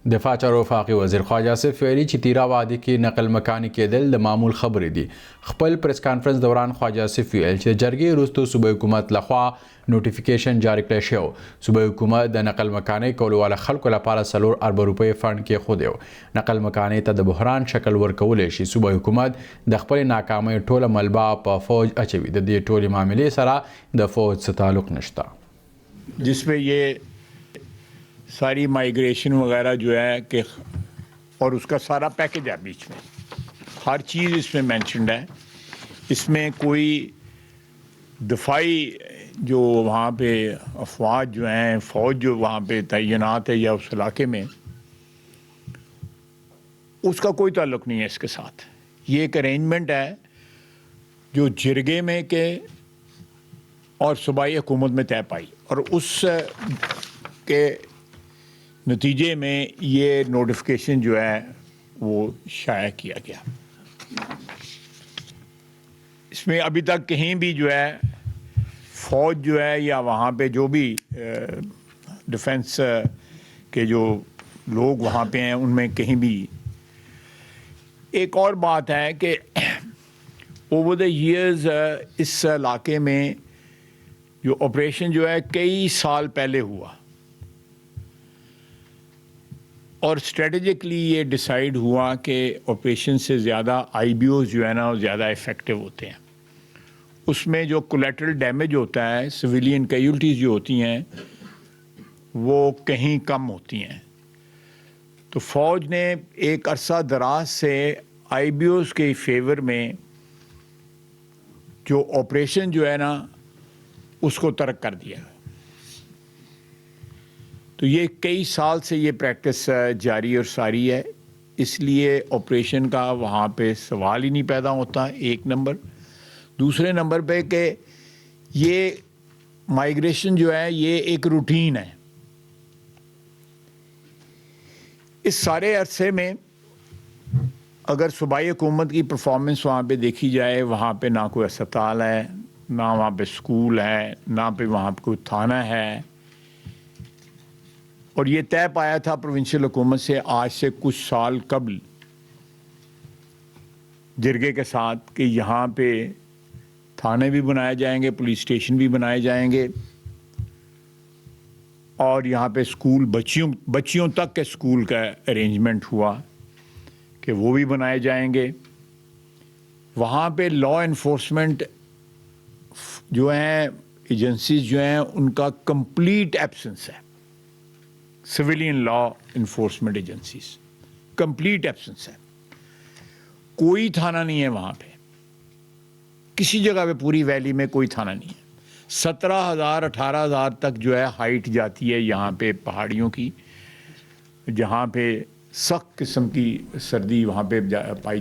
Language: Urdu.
دفاع چارو وفاقي وزیر خواجه آصف ویلي چې تیرا وادي کې نقل مکاني کېدل د معمول خبرې دي. خپل پریس کانفرنس دوران خواجه آصف ویل چې د جرګې وروسته صوبایي حکومت لخوا نوټیفیکیشن جاری کړی شوی. صوبایي حکومت د نقل مکاني کولو والا خلکو لپاره 4 ارب روپۍ فنډ کېښودی و. نقل مکاني ته د بحران شکل ورکولی شي. صوبایي حکومت د خپلې ناکامۍ ټوله ملبه په فوج اچوي. د دې ټولې معاملې سره د فوج څه تعلق نشته. جس میں یہ ساری مائیگریشن وغیرہ جو ہے کہ اور اس کا سارا پیکج ہے، بیچ میں ہر چیز اس میں مینشنڈ ہے. اس میں کوئی دفاعی جو وہاں پہ افواج جو ہیں، فوج جو وہاں پہ تعینات ہے یا اس علاقے میں، اس کا کوئی تعلق نہیں ہے اس کے ساتھ. یہ ایک ارینجمنٹ ہے جو جرگے میں کے اور صوبائی حکومت میں طے پائی، اور اس کے نتیجے میں یہ نوٹیفیکیشن جو ہے وہ شائع کیا گیا. اس میں ابھی تک کہیں بھی جو ہے فوج جو ہے یا وہاں پہ جو بھی ڈیفنس کے جو لوگ وہاں پہ ہیں ان میں کہیں بھی. ایک اور بات ہے کہ اوور دا ایئرز اس علاقے میں جو آپریشن جو ہے کئی سال پہلے ہوا، اور اسٹریٹجکلی یہ ڈیسائیڈ ہوا کہ آپریشن سے زیادہ آئی بی اوز جو ہے نا زیادہ افیکٹو ہوتے ہیں. اس میں جو کولیٹرل ڈیمیج ہوتا ہے، سویلین کیجولٹیز جو ہوتی ہیں وہ کہیں کم ہوتی ہیں. تو فوج نے ایک عرصہ دراز سے آئی بی اوز کے فیور میں جو آپریشن جو ہے نا اس کو ترک کر دیا. تو یہ کئی سال سے یہ پریکٹس جاری اور ساری ہے. اس لیے آپریشن کا وہاں پہ سوال ہی نہیں پیدا ہوتا، ایک نمبر. دوسرے نمبر پہ کہ یہ مائیگریشن جو ہے یہ ایک روٹین ہے. اس سارے عرصے میں اگر صوبائی حکومت کی پرفارمنس وہاں پہ دیکھی جائے، وہاں پہ نہ کوئی اسپتال ہے، نہ وہاں پہ اسکول ہے، نہ پہ وہاں پہ کوئی تھانہ ہے. اور یہ طے پایا تھا پروونشل حکومت سے آج سے کچھ سال قبل جرگے کے ساتھ کہ یہاں پہ تھانے بھی بنائے جائیں گے، پولیس اسٹیشن بھی بنائے جائیں گے، اور یہاں پہ اسکول بچیوں تک کے اسکول کا ارینجمنٹ ہوا کہ وہ بھی بنائے جائیں گے. وہاں پہ لا انفورسمنٹ جو ہیں ایجنسیز جو ہیں ان کا کمپلیٹ ایبسنس ہے. Civilian law enforcement agencies complete absence ہے. کوئی تھانہ نہیں ہے وہاں پہ، کسی جگہ پہ پوری ویلی میں کوئی تھانہ نہیں ہے. 17,000 18,000 تک جو ہے ہائٹ جاتی ہے یہاں پہ پہاڑیوں کی، جہاں پہ سخت قسم کی سردی وہاں پہ پائی